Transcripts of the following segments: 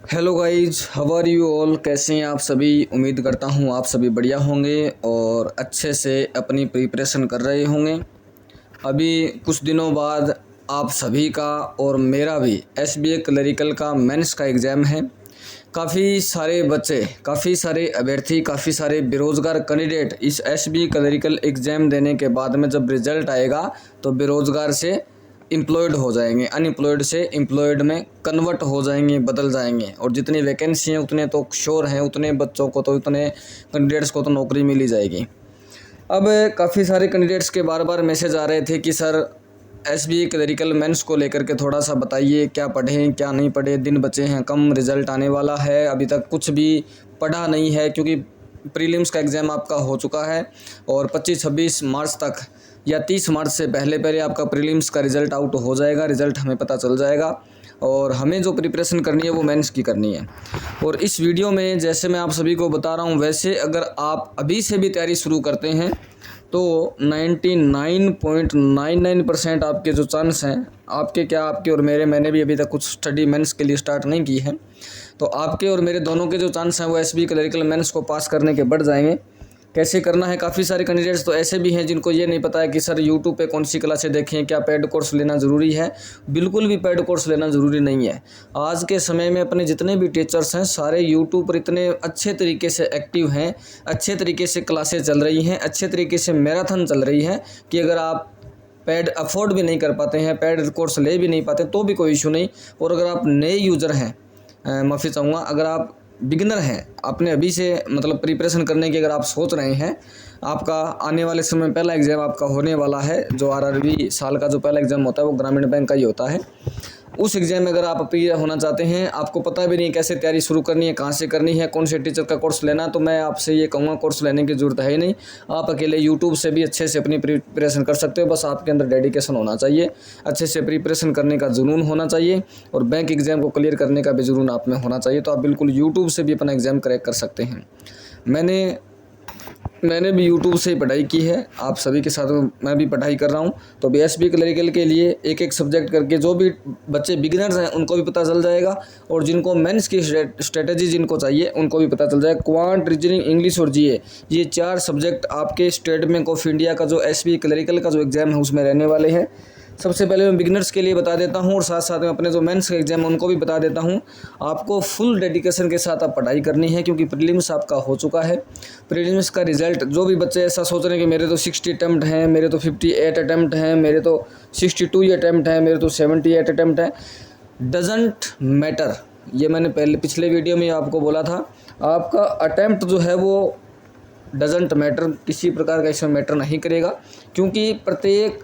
Hello guys, how are you all. कैसे हैं आप सभी। उम्मीद करता हूं आप सभी बढ़िया होंगे और अच्छे से अपनी प्रिपरेशन कर रहे होंगे। अभी कुछ दिनों बाद आप सभी का और मेरा भी एसबीए क्लरिकल का मेंस का एग्ज़ाम है। काफ़ी सारे बच्चे, काफ़ी सारे अभ्यर्थी, काफ़ी सारे बेरोज़गार कैंडिडेट इस एसबीए क्लरिकल एग्ज़ाम देने के बाद में जब रिज़ल्ट आएगा तो बेरोज़गार से एम्प्लॉयड हो जाएंगे, अनएम्प्लॉयड से एम्प्लॉयड में कन्वर्ट हो जाएंगे, बदल जाएंगे। और जितनी वैकेंसी हैं उतने तो श्योर हैं, उतने बच्चों को तो, उतने कैंडिडेट्स को तो नौकरी मिल ही जाएगी। अब काफ़ी सारे कैंडिडेट्स के बार बार मैसेज आ रहे थे कि सर एसबीए क्लरिकल मेंस को लेकर के थोड़ा सा बताइए, क्या पढ़ें क्या नहीं पढ़े, दिन बचे हैं कम, रिज़ल्ट आने वाला है, अभी तक कुछ भी पढ़ा नहीं है क्योंकि प्रीलिम्स का एग्ज़ाम आपका हो चुका है और 25-26 मार्च तक या 30 मार्च से पहले पहले आपका प्रीलिम्स का रिज़ल्ट आउट हो जाएगा, रिज़ल्ट हमें पता चल जाएगा और हमें जो प्रिपरेशन करनी है वो मेंस की करनी है। और इस वीडियो में जैसे मैं आप सभी को बता रहा हूँ, वैसे अगर आप अभी से भी तैयारी शुरू करते हैं तो 99.99% आपके जो चांस हैं, आपके और मेरे, मैंने भी अभी तक कुछ स्टडी मेंस के लिए स्टार्ट नहीं की है, तो आपके और मेरे दोनों के जो चांस हैं वो एसबीए क्लरिकल मेंस को पास करने के बढ़ जाएंगे। कैसे करना है, काफ़ी सारे कैंडिडेट्स तो ऐसे भी हैं जिनको ये नहीं पता है कि सर यूट्यूब पे कौन सी क्लासें देखें, क्या पेड कोर्स लेना ज़रूरी है। बिल्कुल भी पेड कोर्स लेना ज़रूरी नहीं है। आज के समय में अपने जितने भी टीचर्स हैं सारे यूट्यूब पर इतने अच्छे तरीके से एक्टिव हैं, अच्छे तरीके से क्लासें चल रही हैं, अच्छे तरीके से मैराथन चल रही है कि अगर आप पेड अफोर्ड भी नहीं कर पाते हैं, पेड कोर्स ले भी नहीं पाते तो भी कोई इशू नहीं। और अगर आप नए यूज़र हैं, माफ़ी चाहूँगा, अगर आप बिगिनर हैं, आपने अभी से मतलब प्रिपरेशन करने की अगर आप सोच रहे हैं, आपका आने वाले समय में पहला एग्ज़ाम आपका होने वाला है, जो आरआरबी साल का जो पहला एग्ज़ाम होता है वो ग्रामीण बैंक का ही होता है। उस एग्ज़ाम में अगर आप अपीयर होना चाहते हैं, आपको पता भी नहीं कैसे तैयारी शुरू करनी है, कहाँ से करनी है, कौन से टीचर का कोर्स लेना, तो मैं आपसे ये कहूँगा कोर्स लेने की ज़रूरत है ही नहीं। आप अकेले यूट्यूब से भी अच्छे से अपनी प्रिपरेशन कर सकते हो। बस आपके अंदर डेडिकेशन होना चाहिए, अच्छे से प्रिपरेशन करने का जुनून होना चाहिए और बैंक एग्ज़ाम को क्लियर करने का भी जुनून आप में होना चाहिए। तो आप बिल्कुल यूट्यूब से भी अपना एग्ज़ाम क्रैक कर सकते हैं। मैंने भी यूट्यूब से ही पढ़ाई की है, आप सभी के साथ मैं भी पढ़ाई कर रहा हूँ। तो बी एसबी क्लरिकल के लिए एक एक सब्जेक्ट करके जो भी बच्चे बिगिनर्स हैं उनको भी पता चल जाएगा और जिनको मेंस की स्ट्रेटजी जिनको चाहिए उनको भी पता चल जाएगा। क्वांट, रीजनिंग, इंग्लिश और जीए, ये 4 सब्जेक्ट आपके स्टेट बैंक ऑफ इंडिया का जो एसबी क्लरिकल का जो एग्ज़ाम है उसमें रहने वाले हैं। सबसे पहले मैं बिगिनर्स के लिए बता देता हूं और साथ साथ में अपने जो मेंस का एग्ज़ाम है उनको भी बता देता हूं। आपको फुल डेडिकेशन के साथ आप पढ़ाई करनी है क्योंकि प्रीलिम्स आपका हो चुका है। प्रीलिम्स का रिज़ल्ट, जो भी बच्चे ऐसा सोच रहे हैं कि मेरे तो 60 अटैम्प्ट हैं, मेरे तो 58 अटैम्प्ट हैं, मेरे तो 62 अटैम्प्ट हैं, मेरे तो 78 अटैम्प्ट हैं, डजेंट मैटर। ये मैंने पहले पिछले वीडियो में आपको बोला था, आपका अटैम्प्ट जो है वो डजेंट मैटर, किसी प्रकार का इसमें मैटर नहीं करेगा क्योंकि प्रत्येक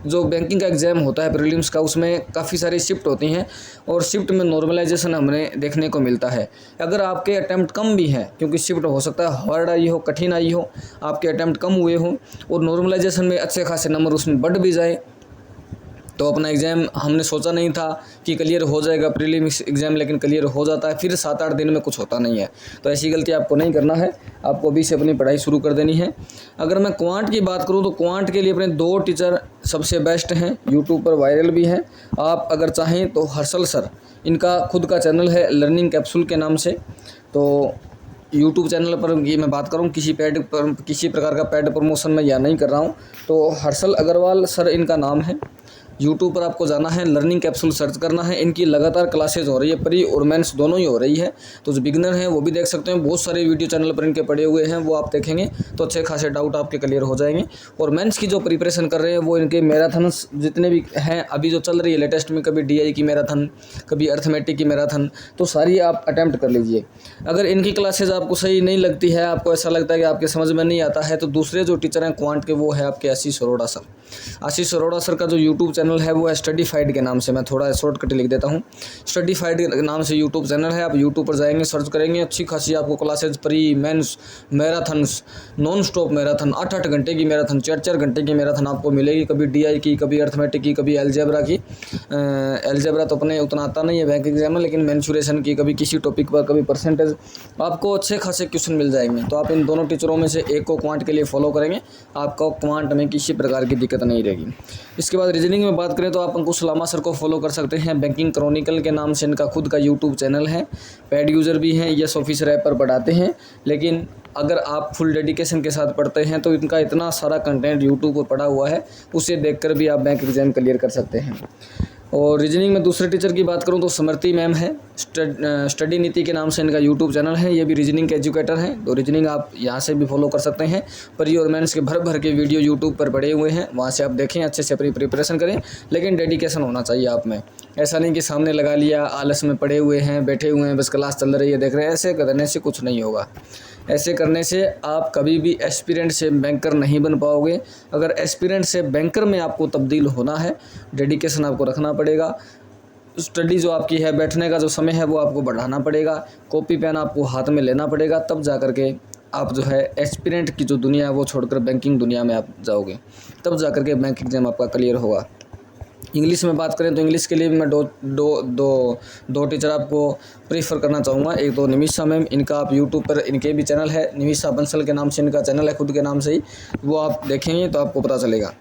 जो बैंकिंग का एग्ज़ाम होता है प्रीलिम्स का, उसमें काफ़ी सारी शिफ्ट होती हैं और शिफ्ट में नॉर्मलाइजेशन हमें देखने को मिलता है। अगर आपके अटैम्प्ट कम भी हैं, क्योंकि शिफ्ट हो सकता है हार्ड आई हो, कठिन आई हो, आपके अटैम्प्ट कम हुए हों और नॉर्मलाइजेशन में अच्छे खासे नंबर उसमें बढ़ भी जाए, तो अपना एग्ज़ाम हमने सोचा नहीं था कि क्लियर हो जाएगा प्रीलिम्स एग्ज़ाम, लेकिन क्लियर हो जाता है, फिर 7-8 दिन में कुछ होता नहीं है। तो ऐसी गलती आपको नहीं करना है, आपको अभी से अपनी पढ़ाई शुरू कर देनी है। अगर मैं क्वांट की बात करूं तो क्वांट के लिए अपने 2 टीचर सबसे बेस्ट हैं, यूट्यूब पर वायरल भी हैं। आप अगर चाहें तो हर्षल सर, इनका खुद का चैनल है लर्निंग कैप्सूल के नाम से। तो यूट्यूब चैनल पर ये मैं बात करूँ, किसी प्रकार का पेड प्रमोशन मैं यहाँ नहीं कर रहा हूँ। तो हर्षल अग्रवाल सर इनका नाम है। यूट्यूब पर आपको जाना है, लर्निंग कैप्सूल सर्च करना है, इनकी लगातार क्लासेज हो रही है, प्री और मेंस दोनों ही हो रही है। तो जो बिगिनर हैं वो भी देख सकते हैं, बहुत सारे वीडियो चैनल पर इनके पड़े हुए हैं, वो आप देखेंगे तो अच्छे खासे डाउट आपके क्लियर हो जाएंगे। और मेंस की जो प्रिपरेशन कर रहे हैं वो इनके मैराथन्स जितने भी हैं अभी जो चल रही है लेटेस्ट में, कभी डीआई की मैराथन, कभी अर्थमेटिक की मैराथन, तो सारी आप अटैम्प्ट कर लीजिए। अगर इनकी क्लासेज आपको सही नहीं लगती है, आपको ऐसा लगता है कि आपके समझ में नहीं आता है, तो दूसरे जो टीचर हैं क्वांट के वो है आपके आशीष अरोड़ा सर। आशीष अरोड़ा सर का जो यूट्यूब चैनल है वो है स्टडीफाइड के नाम से, मैं थोड़ा शॉर्टकट लिख देता हूँ, स्टडीफाइड के नाम से यूट्यूब चैनल है। आप यूट्यूब पर जाएंगे, सर्च करेंगे, अच्छी खासी आपको classes, pre, mains, marathons, non stop marathon, 8-8 घंटे की मैराथन, 4-4 घंटे की मैराथन आपको मिलेगी, कभी डीआई की, कभी अर्थमेटिक की, कभी एलजेब्रा की। एलजेब्रा तो अपने उतना आता नहीं है बैंक एग्जाम में, लेकिन मेंसुरेशन की, कभी किसी टॉपिक पर, कभी परसेंटेज, आपको अच्छे खासे क्वेश्चन मिल जाएंगे। तो आप इन दोनों टीचरों में से एक को क्वांट के लिए फॉलो करेंगे, आपको क्वांट में किसी प्रकार की दिक्कत नहीं रहेगी। इसके बाद रीजनिंग में में बात करें तो आप अंकुश लामा सर को फॉलो कर सकते हैं। बैंकिंग क्रॉनिकल के नाम से इनका खुद का यूट्यूब चैनल है। पेड यूज़र भी हैं, यस ऑफिसर ऐप पर पढ़ाते हैं। लेकिन अगर आप फुल डेडिकेशन के साथ पढ़ते हैं तो इनका इतना सारा कंटेंट यूट्यूब पर पड़ा हुआ है, उसे देखकर भी आप बैंक एग्ज़ाम क्लियर कर सकते हैं। और रीजनिंग में दूसरे टीचर की बात करूं तो स्मृति मैम है। स्टडी नीति के नाम से इनका यूट्यूब चैनल है। ये भी रीजनिंग के एजुकेटर हैं, तो रीजनिंग आप यहां से भी फॉलो कर सकते हैं। प्री और मेंस के भर के वीडियो यूट्यूब पर पड़े हुए हैं, वहां से आप देखें, अच्छे से अपनी प्रिपरेशन करें। लेकिन डेडिकेशन होना चाहिए आप में। ऐसा नहीं कि सामने लगा लिया, आलस में पड़े हुए हैं, बैठे हुए हैं, बस क्लास चल रही है देख रहे हैं। ऐसे करने से कुछ नहीं होगा। ऐसे करने से आप कभी भी एस्पिरेंट से बैंकर नहीं बन पाओगे। अगर एस्पिरेंट से बैंकर में आपको तब्दील होना है, डेडिकेशन आपको रखना पड़ेगा। स्टडी जो आपकी है, बैठने का जो समय है वो आपको बढ़ाना पड़ेगा। कॉपी पेन आपको हाथ में लेना पड़ेगा, तब जा कर के आप जो है एस्पिरेंट की जो दुनिया है वो छोड़कर बैंकिंग दुनिया में आप जाओगे, तब जा कर के बैंक एग्ज़ाम आपका क्लियर होगा। इंग्लिश में बात करें तो इंग्लिश के लिए मैं दो टीचर आपको प्रीफर करना चाहूँगा। एक तो निमिषा मैम, इनका आप यूट्यूब पर इनके भी चैनल है, निमिषा बंसल के नाम से इनका चैनल है, खुद के नाम से ही, वो आप देखेंगे तो आपको पता चलेगा।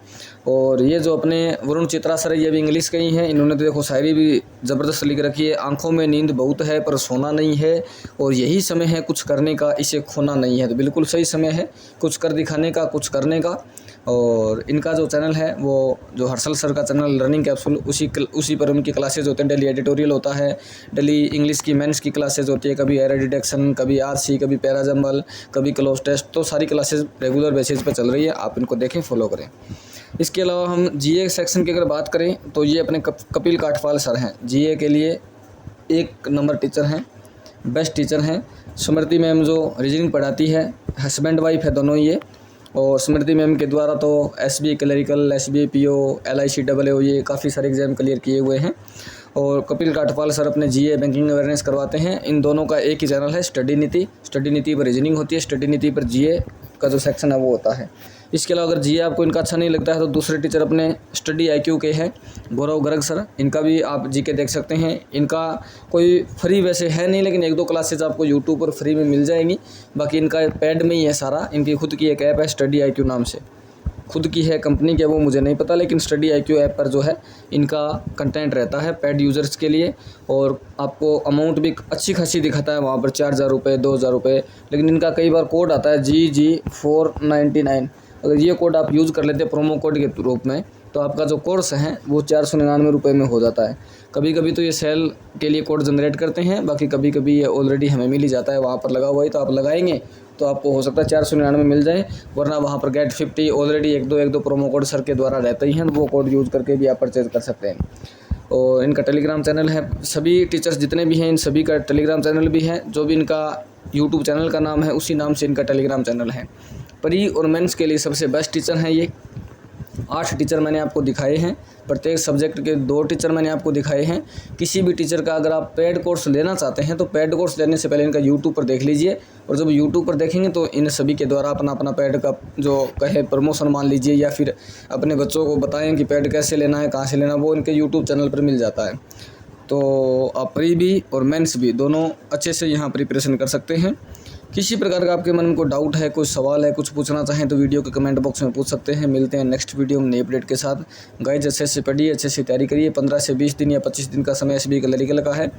और ये जो अपने वरुण चित्रा सर, ये भी इंग्लिश के ही हैं। इन्होंने तो देखो शायरी भी ज़बरदस्त लिख रखी है। आंखों में नींद बहुत है पर सोना नहीं है, और यही समय है कुछ करने का, इसे खोना नहीं है। तो बिल्कुल सही समय है कुछ कर दिखाने का, कुछ करने का। और इनका जो चैनल है वो जो हर्षल सर का चैनल लर्निंग कैप्सूल, उसी पर उनकी क्लासेज होते हैं। डेली एडिटोरियल होता है, डेली इंग्लिश की मेंस की क्लासेज होती है, कभी एरर डिटेक्शन, कभी आरसी, कभी पैराजम्बल, कभी क्लोज टेस्ट। तो सारी क्लासेज रेगुलर बेसिस पर चल रही है, आप इनको देखें, फॉलो करें। इसके अलावा हम जीए सेक्शन की अगर बात करें तो ये अपने कपिल काठपाल सर हैं, जीए के लिए 1 नंबर टीचर हैं, बेस्ट टीचर हैं। स्मृति मैम जो रीजनिंग पढ़ाती है, हस्बैंड वाइफ है दोनों ये। और स्मृति मैम के द्वारा तो SBI clerical, SBI PO, LIC AAO, ये काफ़ी सारे एग्जाम क्लियर किए हुए हैं। और कपिल काठपाल सर अपने जीए बैंकिंग अवेयरनेस करवाते हैं। इन दोनों का एक ही चैनल है, स्टडी नीति। स्टडी नीति पर रीजनिंग होती है, स्टडी नीति पर जीए का जो सेक्शन है वो होता है। इसके अलावा अगर जीए आपको इनका अच्छा नहीं लगता है तो दूसरे टीचर अपने स्टडी IQ के हैं, गौरव गर्ग सर। इनका भी आप जीके देख सकते हैं। इनका कोई फ्री वैसे है नहीं, लेकिन 1-2 क्लासेज आपको यूट्यूब पर फ्री में मिल जाएंगी। बाकी इनका पेड में ही है सारा। इनकी खुद की एक ऐप है स्टडी IQ नाम से, खुद की है, कंपनी की है वो मुझे नहीं पता, लेकिन स्टडी IQ ऐप पर जो है इनका कंटेंट रहता है पेड यूज़र्स के लिए। और आपको अमाउंट भी अच्छी खासी दिखाता है वहाँ पर, 4000 रुपये, 2000 रुपये। लेकिन इनका कई बार कोड आता है GG499। अगर ये कोड आप यूज़ कर लेते हैं प्रोमो कोड के रूप में, तो आपका जो कोर्स है वो 499 रुपये में हो जाता है। कभी कभी तो ये सेल के लिए कोड जनरेट करते हैं, बाकी कभी कभी ये ऑलरेडी हमें मिल ही जाता है, वहाँ पर लगा हुआ है। तो आप लगाएंगे तो आपको हो सकता है 499 मिल जाए, वरना वहाँ पर गेट 50 ऑलरेडी एक दो प्रोमो कोड सर के द्वारा रहते ही हैं, वो कोड यूज़ करके भी आप परचेज कर सकते हैं। और इनका टेलीग्राम चैनल है, सभी टीचर्स जितने भी हैं इन सभी का टेलीग्राम चैनल भी है। जो भी इनका यूट्यूब चैनल का नाम है उसी नाम से इनका टेलीग्राम चैनल है। प्री और मेंस के लिए सबसे बेस्ट टीचर हैं ये। 8 टीचर मैंने आपको दिखाए हैं, प्रत्येक सब्जेक्ट के 2 टीचर मैंने आपको दिखाए हैं। किसी भी टीचर का अगर आप पेड कोर्स लेना चाहते हैं तो पेड कोर्स लेने से पहले इनका यूट्यूब पर देख लीजिए। और जब यूट्यूब पर देखेंगे तो इन सभी के द्वारा अपना पेड का जो कहे प्रमोशन मान लीजिए, या फिर अपने बच्चों को बताएं कि पेड कैसे लेना है, कहाँ से लेना, वो इनके यूट्यूब चैनल पर मिल जाता है। तो आप प्री भी और मेंस भी दोनों अच्छे से यहाँ प्रिपरेशन कर सकते हैं। किसी प्रकार का आपके मन में कोई डाउट है, कोई सवाल है, कुछ पूछना चाहें तो वीडियो के कमेंट बॉक्स में पूछ सकते हैं। मिलते हैं नेक्स्ट वीडियो में नई अपडेट के साथ। गाइज अच्छे से पढ़िए, अच्छे से तैयारी करिए। 15 से 20 दिन या 25 दिन का समय एसबीआई क्लरिकल का है।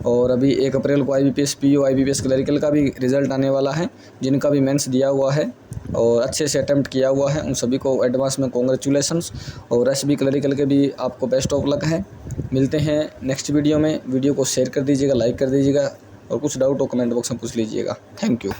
और अभी 1 अप्रैल को IBPS PO IBPS क्लरिकल का भी रिजल्ट आने वाला है। जिनका भी मेंस दिया हुआ है और अच्छे से अटैम्प्ट किया हुआ है उन सभी को एडवांस में कॉन्ग्रेचुलेसन्स। और एसबीआई क्लरिकल के भी आपको बेस्ट ऑफ लक है। मिलते हैं नेक्स्ट वीडियो में। वीडियो को शेयर कर दीजिएगा, लाइक कर दीजिएगा, और कुछ डाउट हो कमेंट बॉक्स में पूछ लीजिएगा। Thank you.